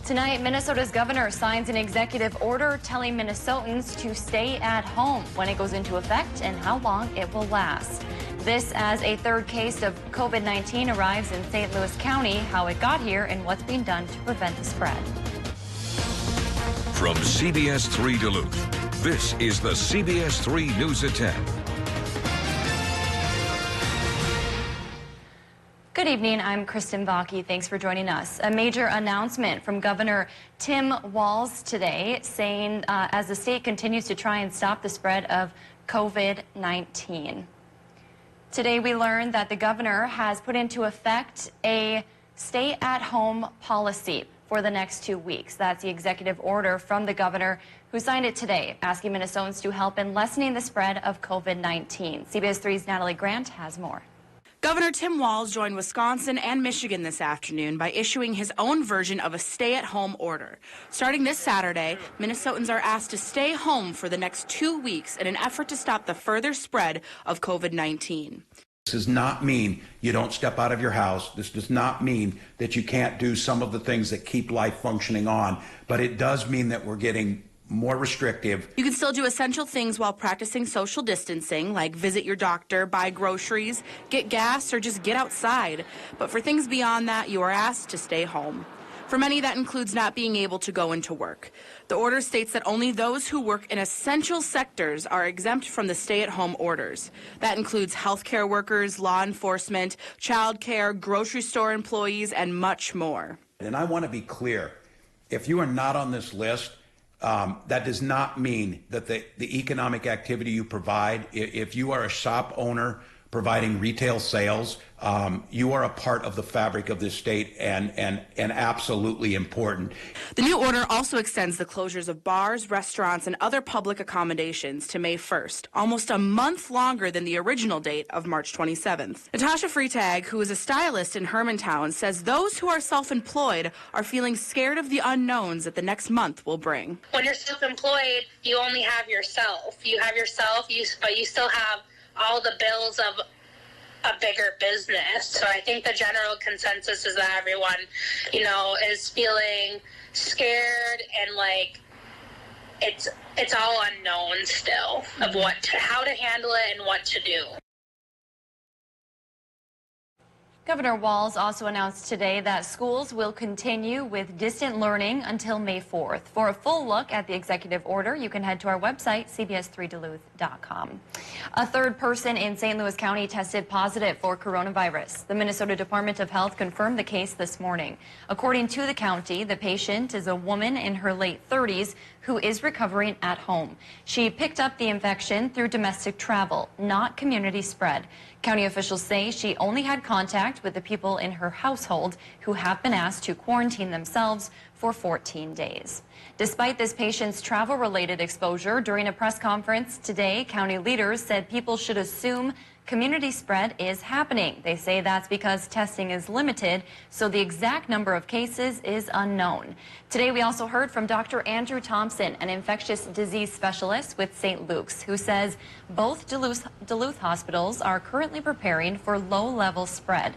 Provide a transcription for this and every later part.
Tonight, Minnesota's governor signs an executive order telling Minnesotans to stay at home when it goes into effect and how long it will last. This as a third case of COVID-19 arrives in St. Louis County, how it got here and what's being done to prevent the spread. From CBS3 Duluth, this is the CBS3 News at 10. Good evening, I'm Kristen Vaki. Thanks for joining us. A major announcement from Governor Tim Walz today saying as the state continues to try and stop the spread of COVID-19. Today we learned that the governor has put into effect a stay-at-home policy for the next 2 weeks. That's the executive order from the governor who signed it today, asking Minnesotans to help in lessening the spread of COVID-19. CBS 3's Natalie Grant has more. Governor Tim Walz joined Wisconsin and Michigan this afternoon by issuing his own version of a stay-at-home order. Starting this Saturday, Minnesotans are asked to stay home for the next 2 weeks in an effort to stop the further spread of COVID-19. This does not mean you don't step out of your house. This does not mean that you can't do some of the things that keep life functioning on, but it does mean that we're getting more restrictive. You can still do essential things while practicing social distancing, like visit your doctor, buy groceries, get gas, or just get outside. But for things beyond that, you are asked to stay home. For many, that includes not being able to go into work. The order states that only those who work in essential sectors are exempt from the stay-at-home orders. That includes healthcare workers, law enforcement, childcare, grocery store employees, and much more. And I want to be clear, if you are not on this list, that does not mean that the economic activity you provide, if you are a shop owner providing retail sales, you are a part of the fabric of this state and absolutely important. The new order also extends the closures of bars, restaurants, and other public accommodations to May 1st, almost a month longer than the original date of March 27th. Natasha Freitag, who is a stylist in Hermantown, says those who are self-employed are feeling scared of the unknowns that the next month will bring. When you're self-employed, you only have yourself. You have yourself, but you still have all the bills of a bigger business. So I think the general consensus is that everyone, is feeling scared and like it's all unknown still of how to handle it and what to do. Governor Walz also announced today that schools will continue with distant learning until May 4th. For a full look at the executive order, you can head to our website, cbs3duluth.com. A third person in St. Louis County tested positive for coronavirus. The Minnesota Department of Health confirmed the case this morning. According to the county, the patient is a woman in her late 30s who is recovering at home. She picked up the infection through domestic travel, not community spread. County officials say she only had contact with the people in her household who have been asked to quarantine themselves for 14 days. Despite this patient's travel-related exposure, during a press conference today, county leaders said people should assume community spread is happening. They say that's because testing is limited, so the exact number of cases is unknown. Today, we also heard from Dr. Andrew Thompson, an infectious disease specialist with St. Luke's, who says both Duluth hospitals are currently preparing for low-level spread.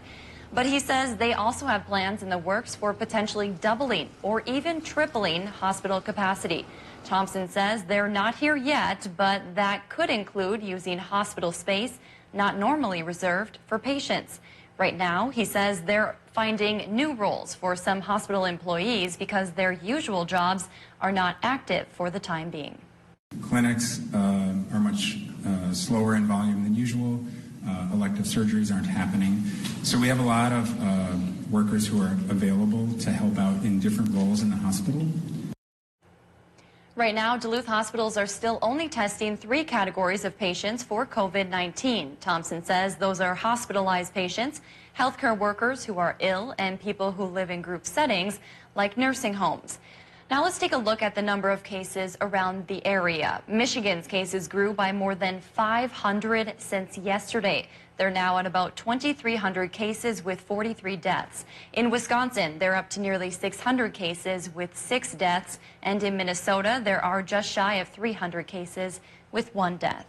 But he says they also have plans in the works for potentially doubling or even tripling hospital capacity. Thompson says they're not here yet, but that could include using hospital space not normally reserved for patients. Right now, he says they're finding new roles for some hospital employees because their usual jobs are not active for the time being. Clinics are much slower in volume than usual. Elective surgeries aren't happening. So we have a lot of workers who are available to help out in different roles in the hospital. Right now, Duluth hospitals are still only testing 3 categories of patients for COVID-19. Thompson says those are hospitalized patients, healthcare workers who are ill, and people who live in group settings like nursing homes. Now let's take a look at the number of cases around the area. Michigan's cases grew by more than 500 since yesterday. They're now at about 2,300 cases with 43 deaths. In Wisconsin, they're up to nearly 600 cases with 6 deaths. And in Minnesota, there are just shy of 300 cases with 1 death.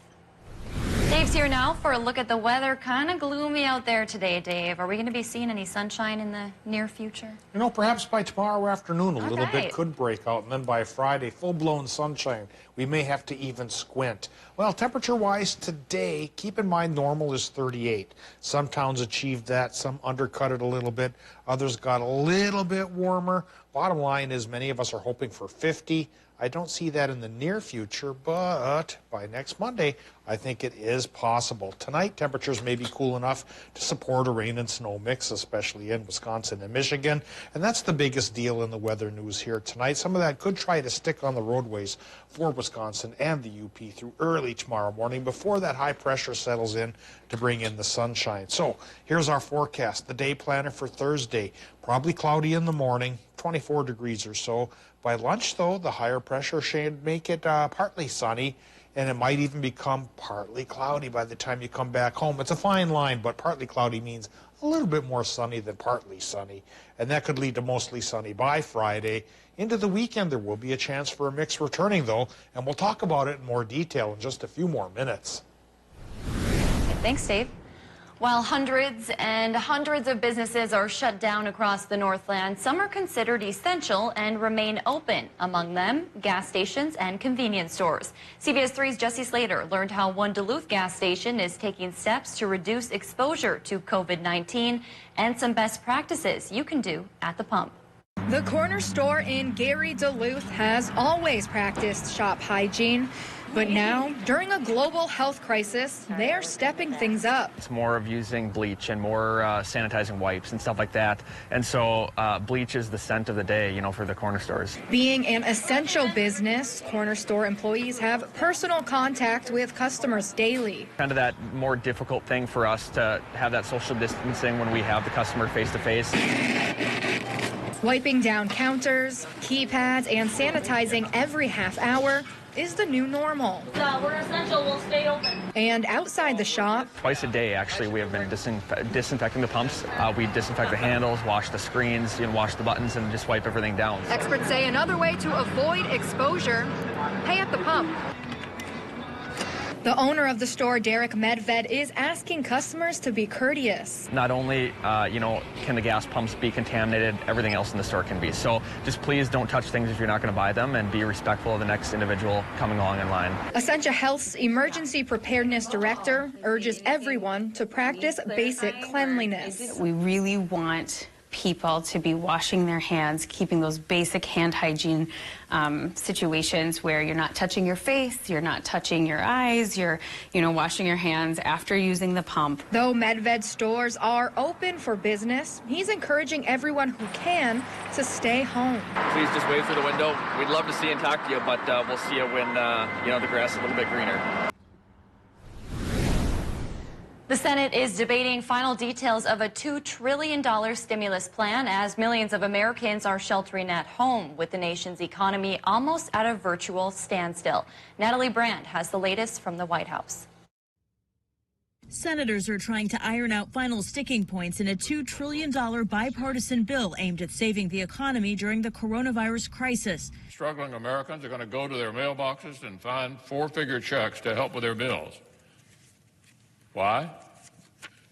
Dave's here now for a look at the weather. Kind of gloomy out there today, Dave. Are we going to be seeing any sunshine in the near future? You know, perhaps by tomorrow afternoon, a little right. bit could break out, and then by Friday, full-blown sunshine. We may have to even squint. Well, temperature-wise today, keep in mind normal is 38. Some towns achieved that, some undercut it a little bit. Others got a little bit warmer. Bottom line is many of us are hoping for 50. I don't see that in the near future, but by next Monday, I think it is possible. Tonight, temperatures may be cool enough to support a rain and snow mix, especially in Wisconsin and Michigan. And that's the biggest deal in the weather news here tonight. Some of that could try to stick on the roadways for Wisconsin and the UP through early tomorrow morning before that high pressure settles in to bring in the sunshine. So here's our forecast. The day planner for Thursday, probably cloudy in the morning, 24 degrees or so. By lunch, though, the higher pressure should make it partly sunny, and it might even become partly cloudy by the time you come back home. It's a fine line, but partly cloudy means a little bit more sunny than partly sunny, and that could lead to mostly sunny by Friday. Into the weekend, there will be a chance for a mix returning, though, and we'll talk about it in more detail in just a few more minutes. Thanks, Dave. While hundreds and hundreds of businesses are shut down across the Northland, some are considered essential and remain open. Among them, gas stations and convenience stores. CBS 3's Jesse Slater learned how one Duluth gas station is taking steps to reduce exposure to COVID-19 and some best practices you can do at the pump. The corner store in Gary, Duluth has always practiced shop hygiene. But now, during a global health crisis, they are stepping things up. It's more of using bleach and more sanitizing wipes and stuff like that. And so bleach is the scent of the day, you know, for the corner stores. Being an essential business, corner store employees have personal contact with customers daily. Kind of that more difficult thing for us to have that social distancing when we have the customer face-to-face. Wiping down counters, keypads, and sanitizing every half hour is the new normal. We're essential, we'll stay open. And outside the shop, twice a day, actually, we have been disinfecting the pumps. We disinfect the handles, wash the screens, wash the buttons, and just wipe everything down. Experts say another way to avoid exposure, pay at the pump. The owner of the store, Derek Medved, is asking customers to be courteous. Not only, can the gas pumps be contaminated, everything else in the store can be. So just please don't touch things if you're not going to buy them, and be respectful of the next individual coming along in line. Essentia Health's Emergency Preparedness Director urges everyone to practice basic cleanliness. We really want people to be washing their hands, keeping those basic hand hygiene situations where you're not touching your face, you're not touching your eyes, you're, washing your hands after using the pump. Though Medved stores are open for business, he's encouraging everyone who can to stay home. Please just wave through the window. We'd love to see and talk to you, but we'll see you when, the grass is a little bit greener. The Senate is debating final details of a $2 trillion stimulus plan as millions of Americans are sheltering at home with the nation's economy almost at a virtual standstill. Natalie Brand has the latest from the White House. Senators are trying to iron out final sticking points in a $2 trillion bipartisan bill aimed at saving the economy during the coronavirus crisis. Struggling Americans are going to go to their mailboxes and find four-figure checks to help with their bills. Why?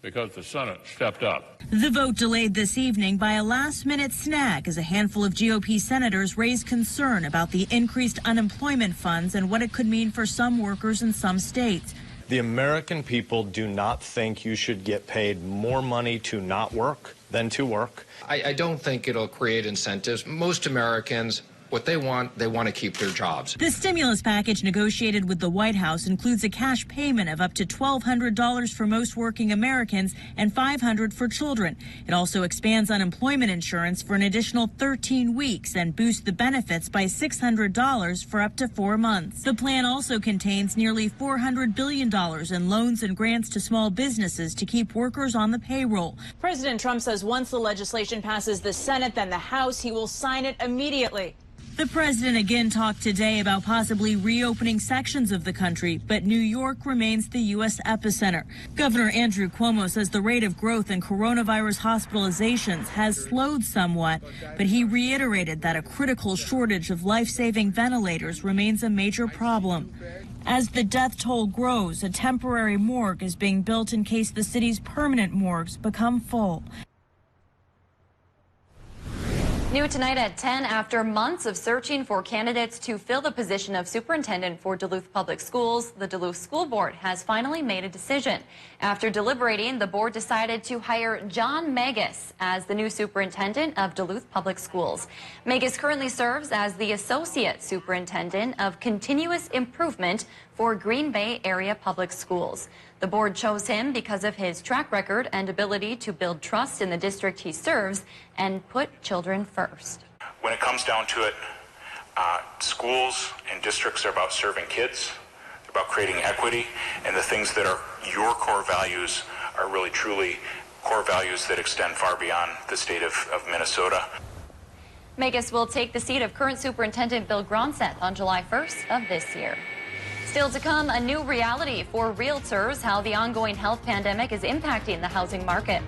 Because the Senate stepped up. The vote delayed this evening by a last-minute snag as a handful of GOP senators raised concern about the increased unemployment funds and what it could mean for some workers in some states. The American people do not think you should get paid more money to not work than to work. I don't think it'll create incentives. Most Americans, what they want to keep their jobs. The stimulus package negotiated with the White House includes a cash payment of up to $1,200 for most working Americans and $500 for children. It also expands unemployment insurance for an additional 13 weeks and boosts the benefits by $600 for up to 4 months. The plan also contains nearly $400 billion in loans and grants to small businesses to keep workers on the payroll. President Trump says once the legislation passes the Senate, then the House, he will sign it immediately. The president again talked today about possibly reopening sections of the country, but New York remains the U.S. epicenter. Governor Andrew Cuomo says the rate of growth in coronavirus hospitalizations has slowed somewhat, but he reiterated that a critical shortage of life-saving ventilators remains a major problem. As the death toll grows, a temporary morgue is being built in case the city's permanent morgues become full. New tonight at 10, after months of searching for candidates to fill the position of superintendent for Duluth Public Schools, the Duluth School Board has finally made a decision. After deliberating, the board decided to hire John Magus as the new superintendent of Duluth Public Schools. Magus currently serves as the associate superintendent of continuous improvement for Green Bay Area Public Schools. The board chose him because of his track record and ability to build trust in the district he serves and put children first. When it comes down to it, schools and districts are about serving kids, about creating equity, and the things that are your core values are really truly core values that extend far beyond the state of Minnesota. Magus will take the seat of current Superintendent Bill Gronseth on July 1st of this year. Still to come, a new reality for realtors, how the ongoing health pandemic is impacting the housing market.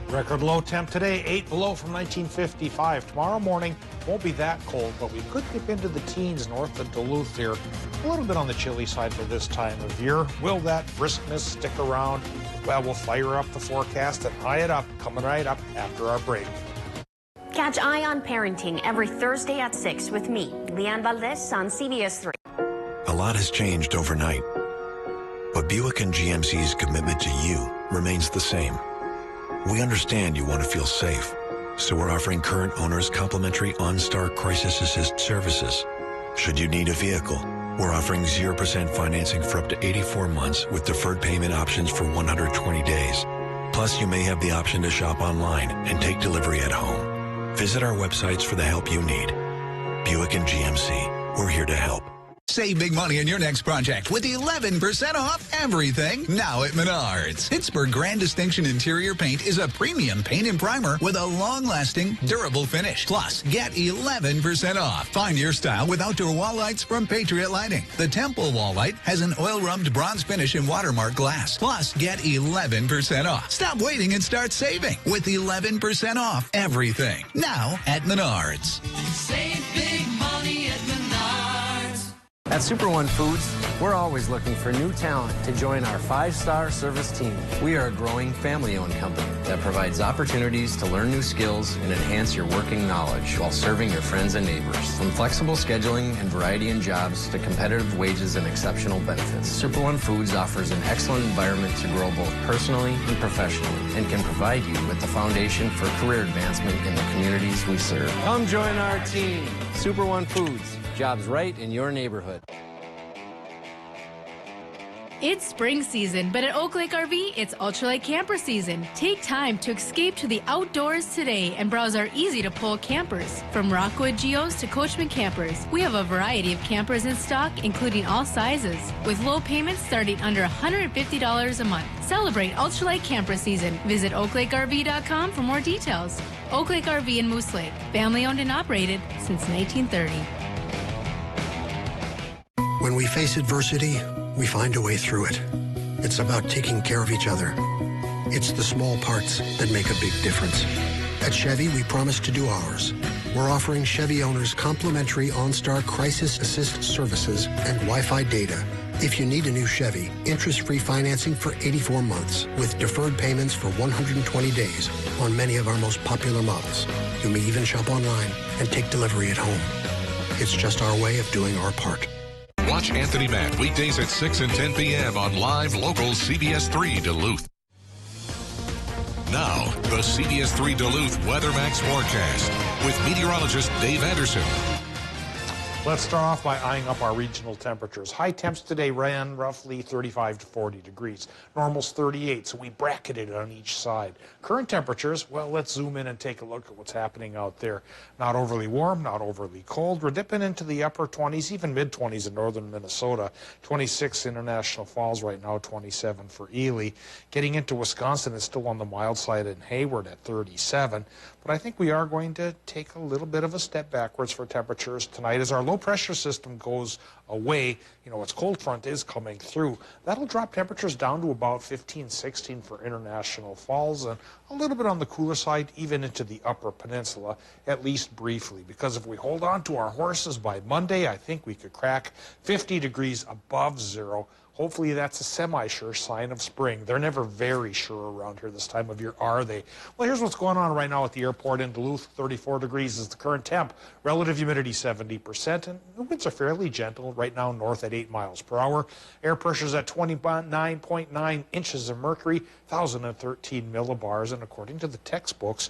Record low temp today, 8 below from 1955. Tomorrow morning won't be that cold, but we could dip into the teens north of Duluth here. A little bit on the chilly side for this time of year. Will that briskness stick around? Well, we'll fire up the forecast and eye it up, coming right up after our break. Catch Eye on Parenting every Thursday at 6 with me, Leanne Valdez on CBS3. A lot has changed overnight, but Buick and GMC's commitment to you remains the same. We understand you want to feel safe, so we're offering current owners complimentary OnStar Crisis Assist services. Should you need a vehicle, we're offering 0% financing for up to 84 months with deferred payment options for 120 days. Plus, you may have the option to shop online and take delivery at home. Visit our websites for the help you need. Buick and GMC, we're here to help. Save big money on your next project with 11% off everything now at Menards. Pittsburgh Grand Distinction Interior Paint is a premium paint and primer with a long-lasting, durable finish. Plus, get 11% off. Find your style with outdoor wall lights from Patriot Lighting. The Temple wall light has an oil-rubbed bronze finish and watermark glass. Plus, get 11% off. Stop waiting and start saving with 11% off everything now at Menards. Save big money at Menards. At Super One Foods, we're always looking for new talent to join our 5-star service team. We are a growing family-owned company that provides opportunities to learn new skills and enhance your working knowledge while serving your friends and neighbors. From flexible scheduling and variety in jobs to competitive wages and exceptional benefits, Super One Foods offers an excellent environment to grow both personally and professionally and can provide you with the foundation for career advancement in the communities we serve. Come join our team, Super One Foods. Jobs right in your neighborhood. It's spring season, but at Oak Lake RV, it's ultralight camper season. Take time to escape to the outdoors today and browse our easy-to-pull campers. From Rockwood Geos to Coachman campers, we have a variety of campers in stock, including all sizes, with low payments starting under $150 a month. Celebrate ultralight camper season. Visit oaklakeRV.com for more details. Oak Lake RV in Moose Lake, family-owned and operated since 1930. When we face adversity, we find a way through it. It's about taking care of each other. It's the small parts that make a big difference. At Chevy, we promise to do ours. We're offering Chevy owners complimentary OnStar Crisis Assist services and Wi-Fi data. If you need a new Chevy, interest-free financing for 84 months with deferred payments for 120 days on many of our most popular models. You may even shop online and take delivery at home. It's just our way of doing our part. Watch Anthony Matt weekdays at 6 and 10 p.m. on live local CBS3 Duluth. Now, the CBS3 Duluth Weather Max forecast with meteorologist Dave Anderson. Let's start off by eyeing up our regional temperatures. High temps today ran roughly 35 to 40 degrees. Normal's 38, so we bracketed it on each side. Current temperatures, well, let's zoom in and take a look at what's happening out there. Not overly warm, not overly cold. We're dipping into the upper 20s, even mid-20s in northern Minnesota. 26 International Falls right now, 27 for Ely. Getting into Wisconsin, it's still on the mild side in Hayward at 37. But I think we are going to take a little bit of a step backwards for temperatures tonight as our low pressure system goes away. You know, its cold front is coming through. That'll drop temperatures down to about 15, 16 for International Falls and a little bit on the cooler side, even into the upper peninsula, at least briefly. Because if we hold on to our horses by Monday, I think we could crack 50 degrees above zero. Hopefully that's a semi-sure sign of spring. They're never very sure around here this time of year, are they? Well, here's what's going on right now at the airport in Duluth. 34 degrees is the current temp. Relative humidity 70%, and the winds are fairly gentle right now north at 8 miles per hour. Air pressure's at 29.9 inches of mercury, 1,013 millibars, and according to the textbooks,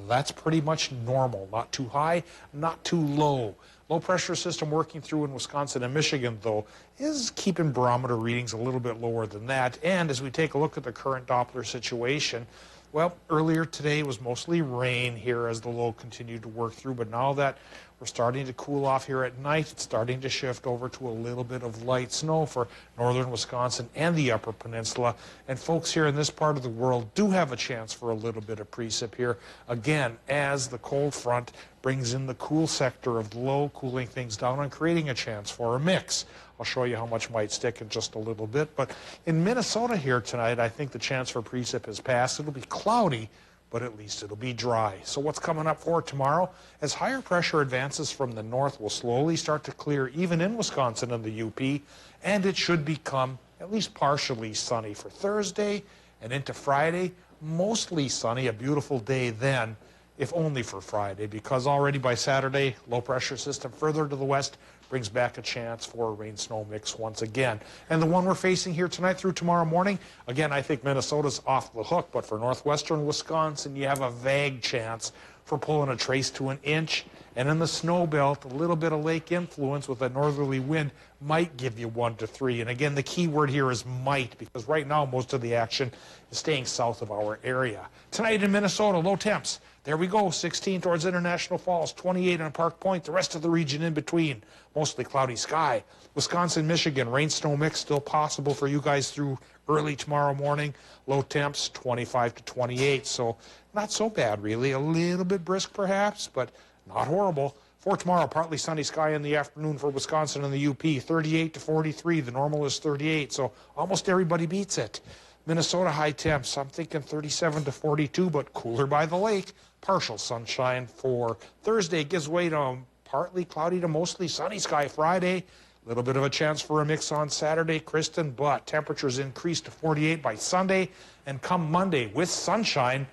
that's pretty much normal. Not too high, not too low. Low pressure system working through in Wisconsin and Michigan, though, is keeping barometer readings a little bit lower than that. And as we take a look at the current Doppler situation, well, earlier today was mostly rain here as the low continued to work through, but now that we're starting to cool off here at night, it's starting to shift over to a little bit of light snow for northern Wisconsin and the upper peninsula. And folks here in this part of the world do have a chance for a little bit of precip here, again, as the cold front brings in the cool sector of the low, cooling things down and creating a chance for a mix. I'll show you how much might stick in just a little bit. But in Minnesota here tonight, I think the chance for precip has passed. It'll be cloudy, but at least it'll be dry. So what's coming up for tomorrow? As higher pressure advances from the north will slowly start to clear even in Wisconsin and the UP, and it should become at least partially sunny for Thursday and into Friday. Mostly sunny, a beautiful day then, if only for Friday, because already by Saturday, low pressure system further to the west brings back a chance for a rain-snow mix once again. And the one we're facing here tonight through tomorrow morning, again, I think Minnesota's off the hook, but for northwestern Wisconsin, you have a vague chance for pulling a trace to an inch. And in the snow belt, a little bit of lake influence with a northerly wind might give you 1 to 3. And again, the key word here is might, because right now most of the action is staying south of our area. Tonight in Minnesota, low temps. There we go, 16 towards International Falls, 28 on Park Point, the rest of the region in between. Mostly cloudy sky. Wisconsin, Michigan, rain-snow mix still possible for you guys through early tomorrow morning. Low temps, 25 to 28, so not so bad, really. A little bit brisk, perhaps, but not horrible. For tomorrow, partly sunny sky in the afternoon for Wisconsin and the UP, 38 to 43. The normal is 38, so almost everybody beats it. Minnesota high temps, I'm thinking 37 to 42, but cooler by the lake. Partial sunshine for Thursday gives way to partly cloudy to mostly sunny sky Friday. A little bit of a chance for a mix on Saturday, Kristen, but temperatures increase to 48 by Sunday. And come Monday with sunshine,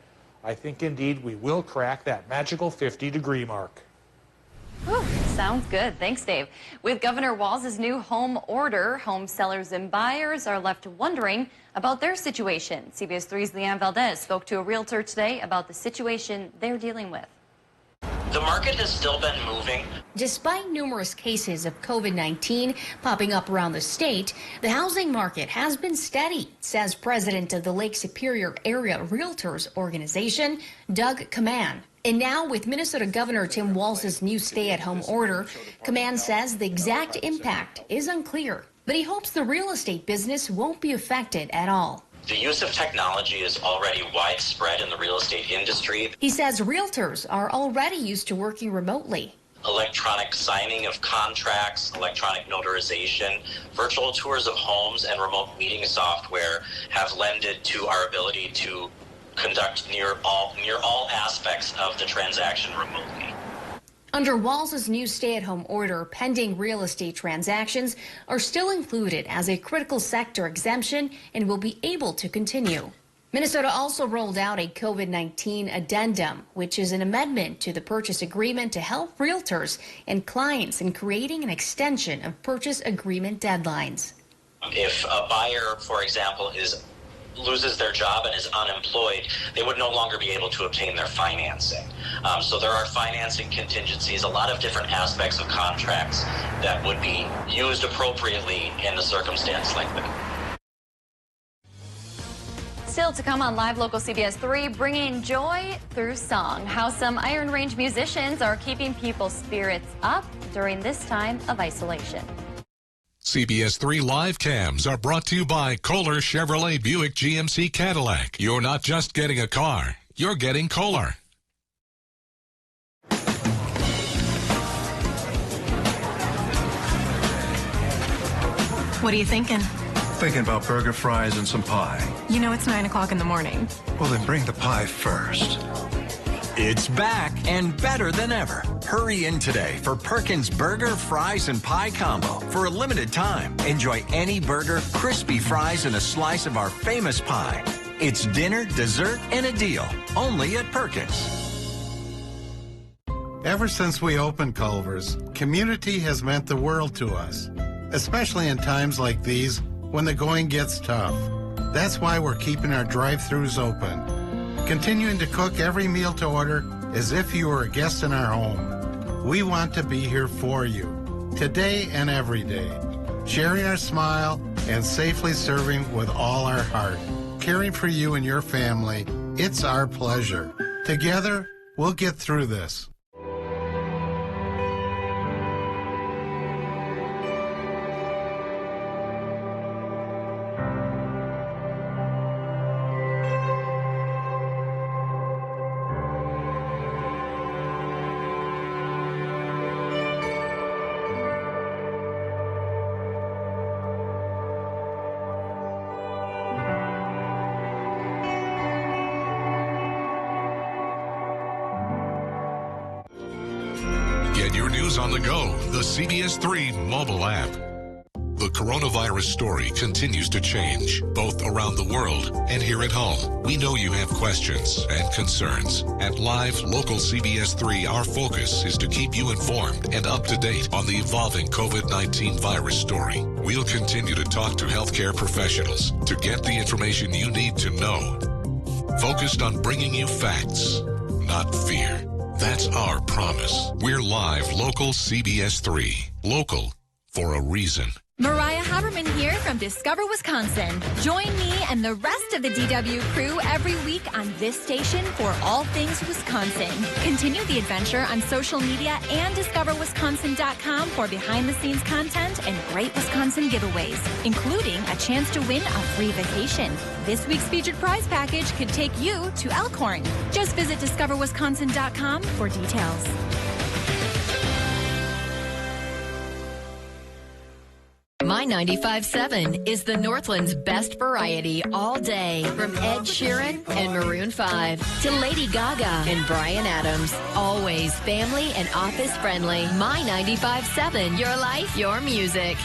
I think indeed we will crack that magical 50-degree mark. Whew, sounds good. Thanks, Dave. With Governor Walz's new home order, home sellers and buyers are left wondering about their situation. CBS 3's Leanne Valdez spoke to a realtor today about the situation they're dealing with. The market has still been moving. Despite numerous cases of COVID-19 popping up around the state, the housing market has been steady, says president of the Lake Superior Area Realtors Organization, Doug Kaman. And now, with Minnesota Governor Tim Walz's new stay-at-home order, Kaman says the exact impact is unclear, but he hopes the real estate business won't be affected at all. The use of technology is already widespread in the real estate industry. He says realtors are already used to working remotely. Electronic signing of contracts, electronic notarization, virtual tours of homes, and remote meeting software have lended to our ability to conduct near all aspects of the transaction remotely. Under Walz's new stay-at-home order, pending real estate transactions are still included as a critical sector exemption and will be able to continue. Minnesota also rolled out a COVID-19 addendum, which is an amendment to the purchase agreement to help realtors and clients in creating an extension of purchase agreement deadlines. If a buyer, for example, is loses their job and is unemployed, they would no longer be able to obtain their financing. So there are financing contingencies, a lot of different aspects of contracts that would be used appropriately in a circumstance like that. Still to come on Live Local CBS 3, bringing joy through song. How some Iron Range musicians are keeping people's spirits up during this time of isolation. CBS 3 live cams are brought to you by Kohler Chevrolet Buick GMC Cadillac. You're not just getting a car, you're getting Kohler. What are you thinking? Thinking about burger, fries, and some pie. You know it's 9 o'clock in the morning. Well, then bring the pie first. It's back and better than ever. Hurry in today for Perkins Burger, Fries, and Pie Combo. For a limited time, enjoy any burger, crispy fries, and a slice of our famous pie. It's dinner, dessert, and a deal. Only at Perkins. Ever since we opened Culver's, community has meant the world to us, especially in times like these when the going gets tough. That's why we're keeping our drive-thrus open, continuing to cook every meal to order as if you were a guest in our home. We want to be here for you, today and every day, sharing our smile and safely serving with all our heart. Caring for you and your family, it's our pleasure. Together, we'll get through this. Get your news on the go, the CBS 3 mobile app. The coronavirus story continues to change, both around the world and here at home. We know you have questions and concerns. At Live Local CBS 3, our focus is to keep you informed and up to date on the evolving COVID-19 virus story. We'll continue to talk to healthcare professionals to get the information you need to know. Focused on bringing you facts, not fear. That's our promise. We're Live Local CBS 3. Local for a reason. Mariah Haberman here from Discover Wisconsin. Join me and the rest of the DW crew every week on this station for all things Wisconsin. Continue the adventure on social media and discoverwisconsin.com for behind-the-scenes content and great Wisconsin giveaways, including a chance to win a free vacation. This week's featured prize package could take you to Elkhorn. Just visit discoverwisconsin.com for details. My 95.7 is the Northland's best variety all day. From Ed Sheeran and Maroon 5 to Lady Gaga and Bryan Adams. Always family and office friendly. My 95.7, your life, your music.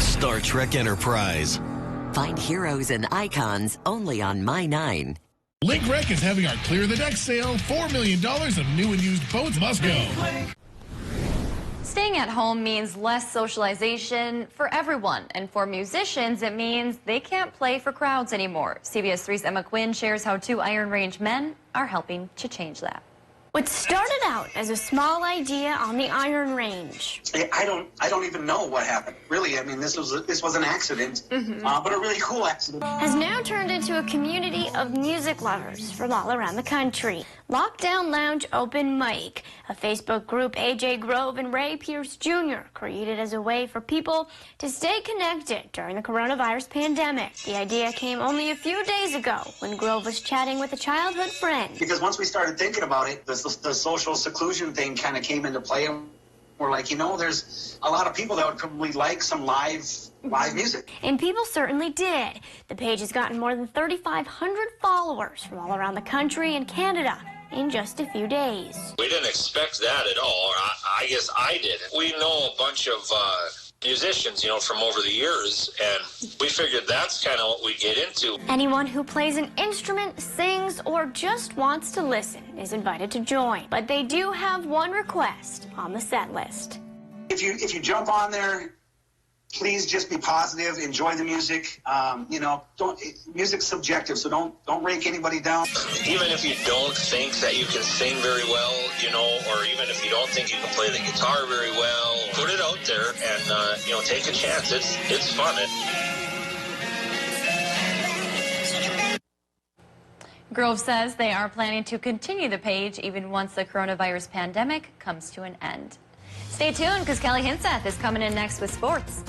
Star Trek Enterprise. Find heroes and icons only on My 9. Link Rec is having our Clear the Deck sale. $4 million of new and used boats must go. Staying at home means less socialization for everyone. And for musicians, it means they can't play for crowds anymore. CBS 3's Emma Quinn shares how 2 Iron Range men are helping to change that. What started out as a small idea on the Iron Range. I don't even know what happened. Really, I mean, this was an accident, but a really cool accident. Has now turned into a community of music lovers from all around the country. Lockdown Lounge Open Mic, a Facebook group AJ Grove and Ray Pierce Jr. created as a way for people to stay connected during the coronavirus pandemic. The idea came only a few days ago when Grove was chatting with a childhood friend. Because once we started thinking about it, the social seclusion thing kind of came into play. And we're like, you know, there's a lot of people that would probably like some live music. And people certainly did. The page has gotten more than 3,500 followers from all around the country and Canada in just a few days. We didn't expect that at all. I guess I didn't. We know a bunch of musicians, you know, from over the years, and we figured that's kind of what we get into. Anyone who plays an instrument, sings, or just wants to listen is invited to join. But they do have one request on the set list. If you jump on there Please just be positive, enjoy the music. Music's subjective, so don't rake anybody down. Even if you don't think that you can sing very well, or even if you don't think you can play the guitar very well, put it out there and, take a chance. It's fun. Grove says they are planning to continue the page even once the coronavirus pandemic comes to an end. Stay tuned because Kelly Hinseth is coming in next with sports.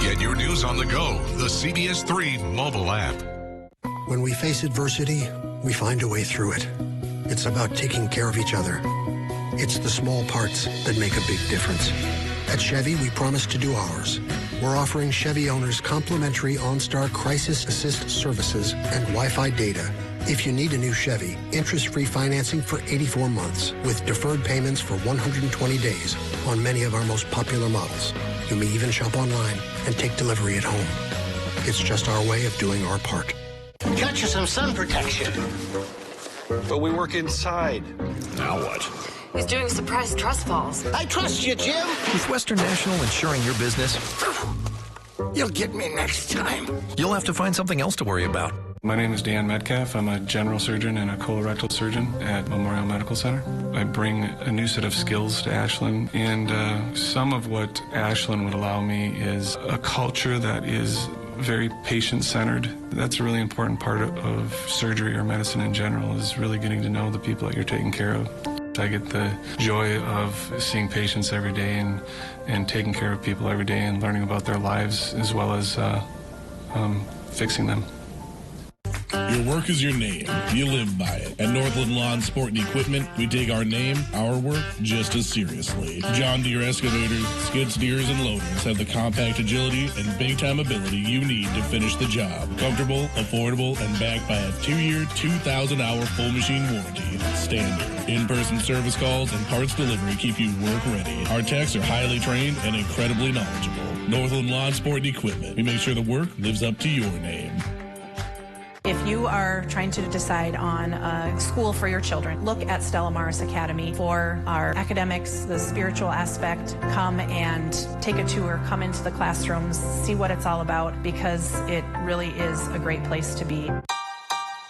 Get your news on the go, the CBS3 mobile app. When we face adversity, we find a way through it. It's about taking care of each other. It's the small parts that make a big difference. At Chevy, we promise to do ours. We're offering Chevy owners complimentary OnStar Crisis Assist services and Wi-Fi data. If you need a new Chevy, interest-free financing for 84 months with deferred payments for 120 days on many of our most popular models. You may even shop online and take delivery at home. It's just our way of doing our part. Got you some sun protection. But we work inside. Now what? He's doing surprise trust falls. I trust you, Jim. With Western National insuring your business, you'll get me next time. You'll have to find something else to worry about. My name is Dan Metcalf. I'm a general surgeon and a colorectal surgeon at Memorial Medical Center. I bring a new set of skills to Ashland, and some of what Ashland would allow me is a culture that is very patient-centered. That's a really important part of surgery or medicine in general, is really getting to know the people that you're taking care of. I get the joy of seeing patients every day and taking care of people every day and learning about their lives as well as fixing them. Your work is your name. You live by it. At Northland Lawn Sport and Equipment, we take our name, our work, just as seriously. John Deere excavators, skid steers, and loaders have the compact agility and big-time ability you need to finish the job. Comfortable, affordable, and backed by a 2-year, 2,000-hour full machine warranty. Standard. In-person service calls and parts delivery keep you work ready. Our techs are highly trained and incredibly knowledgeable. Northland Lawn Sport and Equipment. We make sure the work lives up to your name. If you are trying to decide on a school for your children, look at Stella Maris Academy for our academics, the spiritual aspect. Come and take a tour, come into the classrooms, see what it's all about, because it really is a great place to be.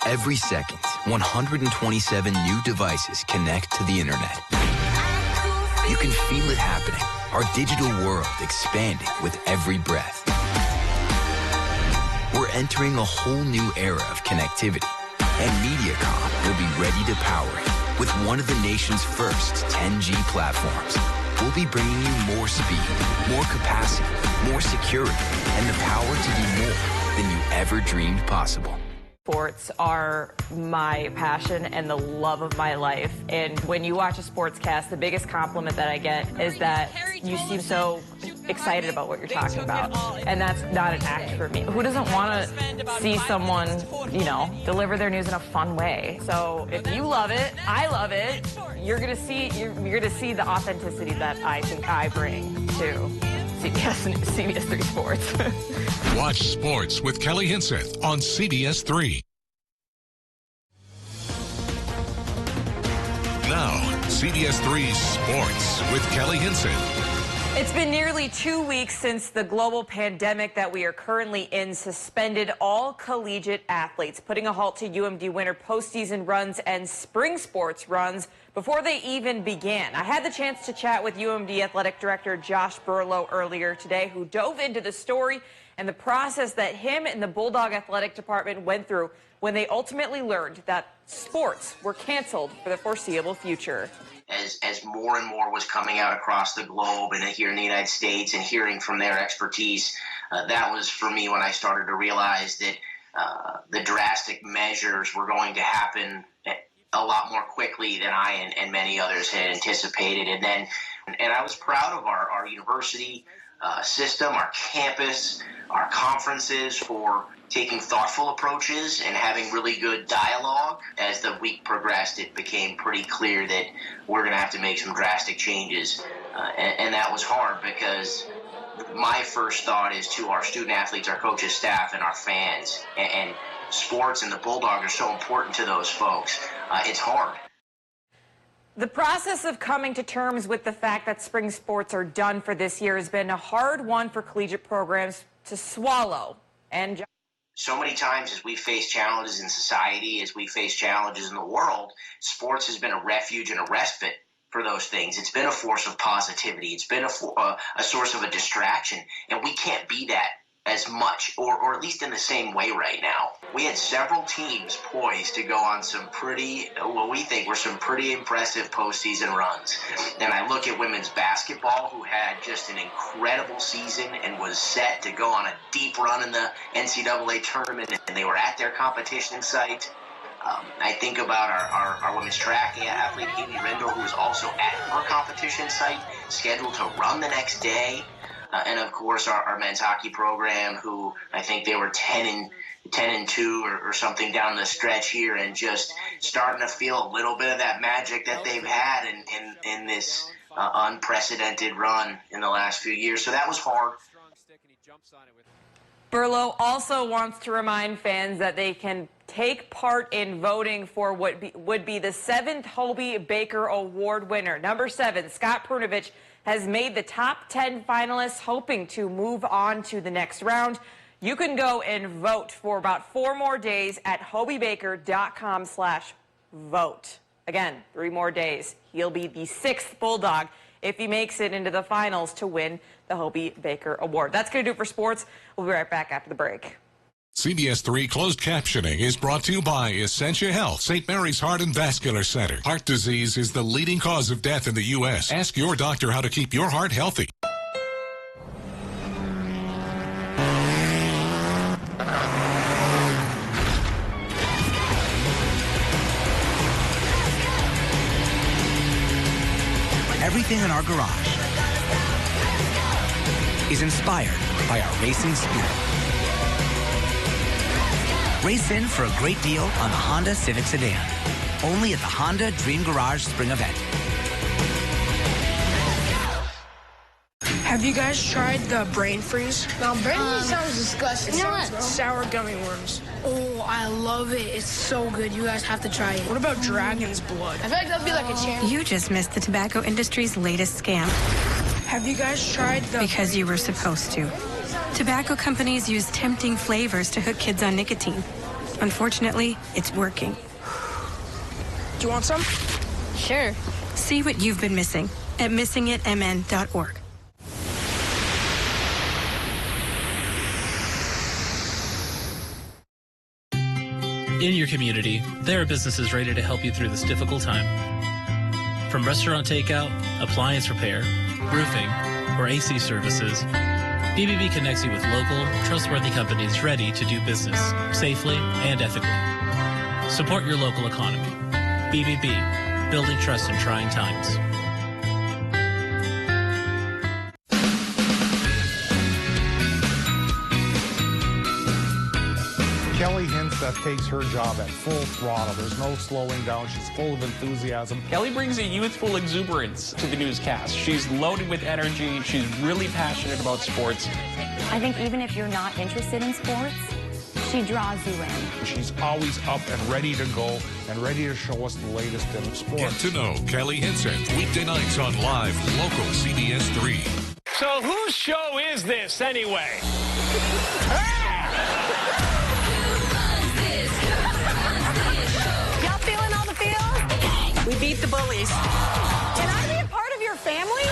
Every second, 127 new devices connect to the internet. You can feel it happening. Our digital world expanding with every breath. We're entering a whole new era of connectivity, and MediaCom will be ready to power it with one of the nation's first 10G platforms. We'll be bringing you more speed, more capacity, more security, and the power to do more than you ever dreamed possible. Sports are my passion and the love of my life. And when you watch a sportscast, the biggest compliment that I get is that you seem so excited about what you're talking about. And that's not an act for me. Who doesn't want to see someone, deliver their news in a fun way? So if you love it, I love it, you're gonna see the authenticity that I think I bring to CBS3 Sports. Watch sports with Kelly Hinseth on CBS3. Now, CBS3 Sports with Kelly Hinseth. It's been nearly 2 weeks since the global pandemic that we are currently in suspended all collegiate athletes, putting a halt to UMD winter postseason runs and spring sports runs before they even began. I had the chance to chat with UMD Athletic Director Josh Burlow earlier today, who dove into the story and the process that him and the Bulldog Athletic Department went through when they ultimately learned that sports were canceled for the foreseeable future. As more and more was coming out across the globe and here in the United States and hearing from their expertise, that was for me when I started to realize that the drastic measures were going to happen a lot more quickly than I and many others had anticipated. And I was proud of our university system, our campus, our conferences for taking thoughtful approaches and having really good dialogue. As the week progressed, it became pretty clear that we're going to have to make some drastic changes. And that was hard because my first thought is to our student athletes, our coaches, staff, and our fans. And sports and the Bulldog are so important to those folks. It's hard. The process of coming to terms with the fact that spring sports are done for this year has been a hard one for collegiate programs to swallow. And so many times as we face challenges in society, as we face challenges in the world, sports has been a refuge and a respite for those things. It's been a force of positivity. It's been a source of a distraction, and we can't be that as much, or at least in the same way right now. We had several teams poised to go on some pretty, what we think were some pretty impressive postseason runs. And I look at women's basketball, who had just an incredible season and was set to go on a deep run in the NCAA tournament, and they were at their competition site. I think about our women's track athlete, Amy Rindle, who was also at her competition site, scheduled to run the next day. And of course, our men's hockey program, who I think they were 10-2 or something down the stretch here, and just starting to feel a little bit of that magic that they've had in this unprecedented run in the last few years. So that was hard. Berlo also wants to remind fans that they can take part in voting for what would be the 7th Hobie Baker Award winner. Number 7, Scott Prunovich, has made the top 10 finalists, hoping to move on to the next round. You can go and vote for about 4 more days at hobiebaker.com/vote. Again, 3 more days. He'll be the 6th Bulldog if he makes it into the finals to win the Hobie Baker Award. That's going to do it for sports. We'll be right back after the break. CBS3 closed captioning is brought to you by Essentia Health, St. Mary's Heart and Vascular Center. Heart disease is the leading cause of death in the U.S. Ask your doctor how to keep your heart healthy. Everything in our garage is inspired by our racing spirit. Race in for a great deal on the Honda Civic Sedan. Only at the Honda Dream Garage Spring Event. Have you guys tried the brain freeze? No, brain freeze sounds disgusting. It sounds sour gummy worms. Oh, I love it. It's so good. You guys have to try it. What about dragon's blood? I feel like that'd be like a channel. You just missed the tobacco industry's latest scam. Have you guys tried the... Because you were supposed to. Tobacco companies use tempting flavors to hook kids on nicotine. Unfortunately, it's working. Do you want some? Sure. See what you've been missing at missingitmn.org. In your community, there are businesses ready to help you through this difficult time. From restaurant takeout, appliance repair, roofing, or AC services, BBB connects you with local, trustworthy companies ready to do business safely and ethically. Support your local economy. BBB, building trust in trying times. Kelly Hinseth takes her job at full throttle. There's no slowing down. She's full of enthusiasm. Kelly brings a youthful exuberance to the newscast. She's loaded with energy. She's really passionate about sports. I think even if you're not interested in sports, she draws you in. She's always up and ready to go and ready to show us the latest in sports. Get to know Kelly Hinseth weekday nights on live local CBS3. So whose show is this anyway? Y'all feeling all the feels? We beat the bullies. Can I be a part of your family?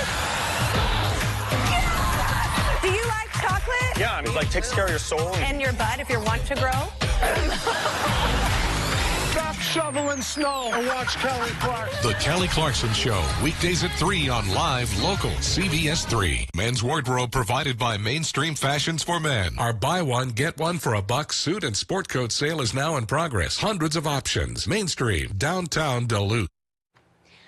Yeah! Do you like chocolate? Yeah, I mean, like, takes care of your soul. And your butt if you want to grow? Stop shoveling snow and watch Kelly Clarkson. The Kelly Clarkson Show, weekdays at 3 on live local CBS3. Men's wardrobe provided by Mainstream Fashions for Men. Our buy one, get one for $1 suit and sport coat sale is now in progress. Hundreds of options. Mainstream, downtown Duluth.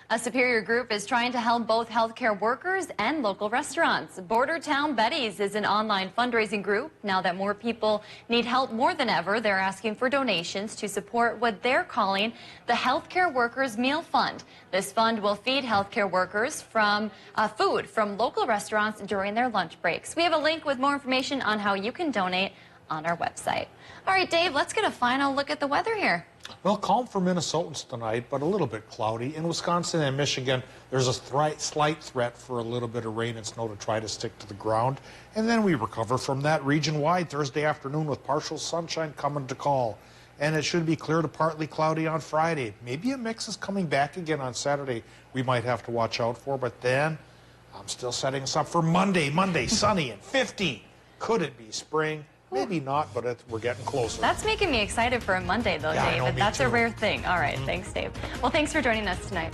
A Superior group is trying to help both healthcare workers and local restaurants. Border Town Betties is an online fundraising group. Now that more people need help more than ever, they're asking for donations to support what they're calling the Healthcare Workers Meal Fund. This fund will feed healthcare workers from food from local restaurants during their lunch breaks. We have a link with more information on how you can donate on our website. All right, Dave, let's get a final look at the weather here. Well, calm for Minnesotans tonight, but a little bit cloudy. In Wisconsin and Michigan, there's a slight threat for a little bit of rain and snow to try to stick to the ground. And then we recover from that region-wide Thursday afternoon with partial sunshine coming to call. And it should be clear to partly cloudy on Friday. Maybe a mix is coming back again on Saturday we might have to watch out for, but then I'm still setting us up for Monday, sunny and 50. Could it be spring? Maybe not, but we're getting closer. That's making me excited for a Monday, though, yeah, Dave. I know, me That's too. a rare thing. All right, thanks, Dave. Well, thanks for joining us tonight.